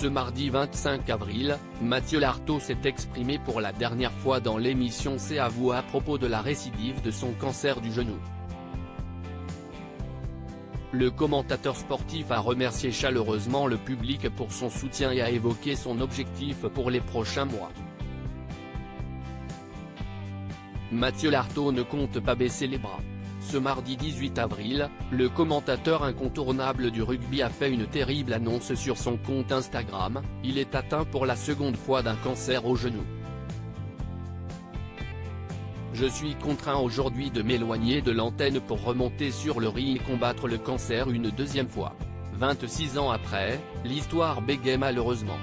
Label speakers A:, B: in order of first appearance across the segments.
A: Ce mardi 25 avril, Mathieu Lartaud s'est exprimé pour la dernière fois dans l'émission C'est à vous à propos de la récidive de son cancer du genou. Le commentateur sportif a remercié chaleureusement le public pour son soutien et a évoqué son objectif pour les prochains mois. Mathieu Lartaud ne compte pas baisser les bras. Ce mardi 18 avril, le commentateur incontournable du rugby a fait une terrible annonce sur son compte Instagram, il est atteint pour la seconde fois d'un cancer au genou. Je suis contraint aujourd'hui de m'éloigner de l'antenne pour remonter sur le ring et combattre le cancer une deuxième fois. 26 ans après, l'histoire bégaye malheureusement.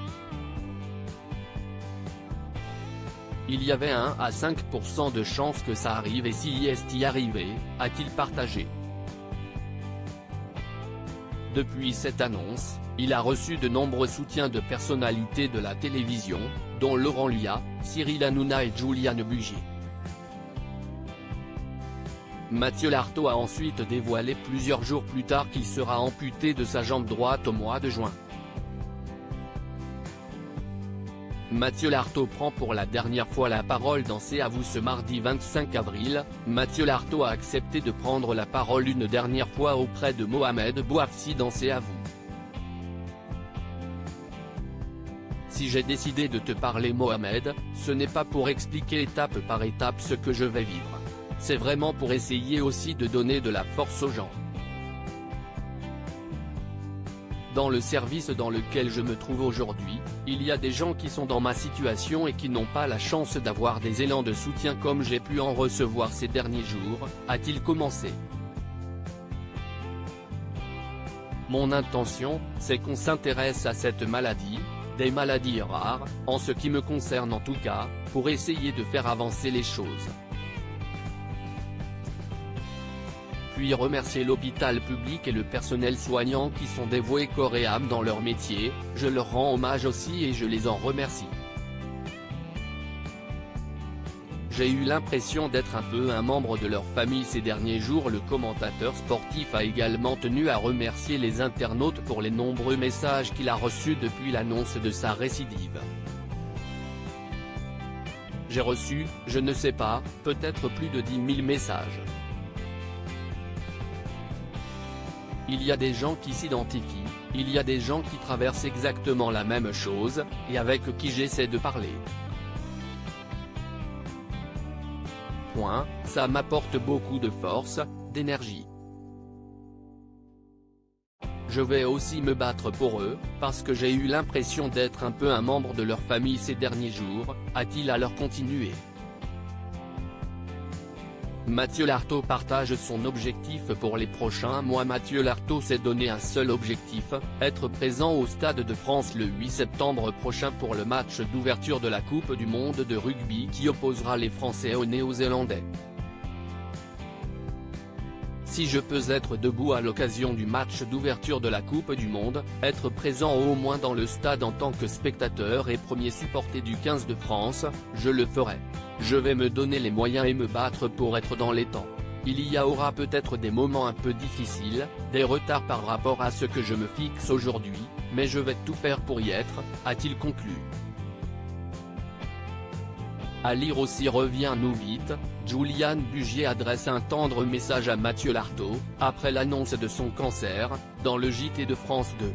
A: Il y avait 1 à 5% de chances que ça arrive et si y arrivé, a-t-il partagé. Depuis cette annonce, il a reçu de nombreux soutiens de personnalités de la télévision, dont Laurent Lia, Cyril Hanouna et Juliane Bugier. Mathieu Lartaud a ensuite dévoilé plusieurs jours plus tard qu'il sera amputé de sa jambe droite au mois de juin. Mathieu Lartaud prend pour la dernière fois la parole dans C'est à vous ce mardi 25 avril, Mathieu Lartaud a accepté de prendre la parole une dernière fois auprès de Mohamed Bouafsi dans C'est à vous. Si j'ai décidé de te parler Mohamed, ce n'est pas pour expliquer étape par étape ce que je vais vivre. C'est vraiment pour essayer aussi de donner de la force aux gens. Dans le service dans lequel je me trouve aujourd'hui, il y a des gens qui sont dans ma situation et qui n'ont pas la chance d'avoir des élans de soutien comme j'ai pu en recevoir ces derniers jours, a-t-il commencé. Mon intention, c'est qu'on s'intéresse à cette maladie, des maladies rares, en ce qui me concerne en tout cas, pour essayer de faire avancer les choses. Puis remercier l'hôpital public et le personnel soignant qui sont dévoués corps et âme dans leur métier, je leur rends hommage aussi et je les en remercie. J'ai eu l'impression d'être un peu un membre de leur famille ces derniers jours. Le commentateur sportif a également tenu à remercier les internautes pour les nombreux messages qu'il a reçus depuis l'annonce de sa récidive. J'ai reçu, je ne sais pas, peut-être plus de 10 000 messages. Il y a des gens qui s'identifient, il y a des gens qui traversent exactement la même chose, et avec qui j'essaie de parler. Ça m'apporte beaucoup de force, d'énergie. Je vais aussi me battre pour eux, parce que j'ai eu l'impression d'être un peu un membre de leur famille ces derniers jours, a-t-il alors continué. Mathieu Lartaud partage son objectif pour les prochains mois. Mathieu Lartaud s'est donné un seul objectif, être présent au Stade de France le 8 septembre prochain pour le match d'ouverture de la Coupe du Monde de rugby qui opposera les Français aux Néo-Zélandais. Si je peux être debout à l'occasion du match d'ouverture de la Coupe du Monde, être présent au moins dans le stade en tant que spectateur et premier supporter du 15 de France, je le ferai. Je vais me donner les moyens et me battre pour être dans les temps. Il y aura peut-être des moments un peu difficiles, des retards par rapport à ce que je me fixe aujourd'hui, mais je vais tout faire pour y être, a-t-il conclu. À lire aussi Reviens-nous vite, Juliane Bugier adresse un tendre message à Mathieu Lartaud, après l'annonce de son cancer, dans le JT de France 2.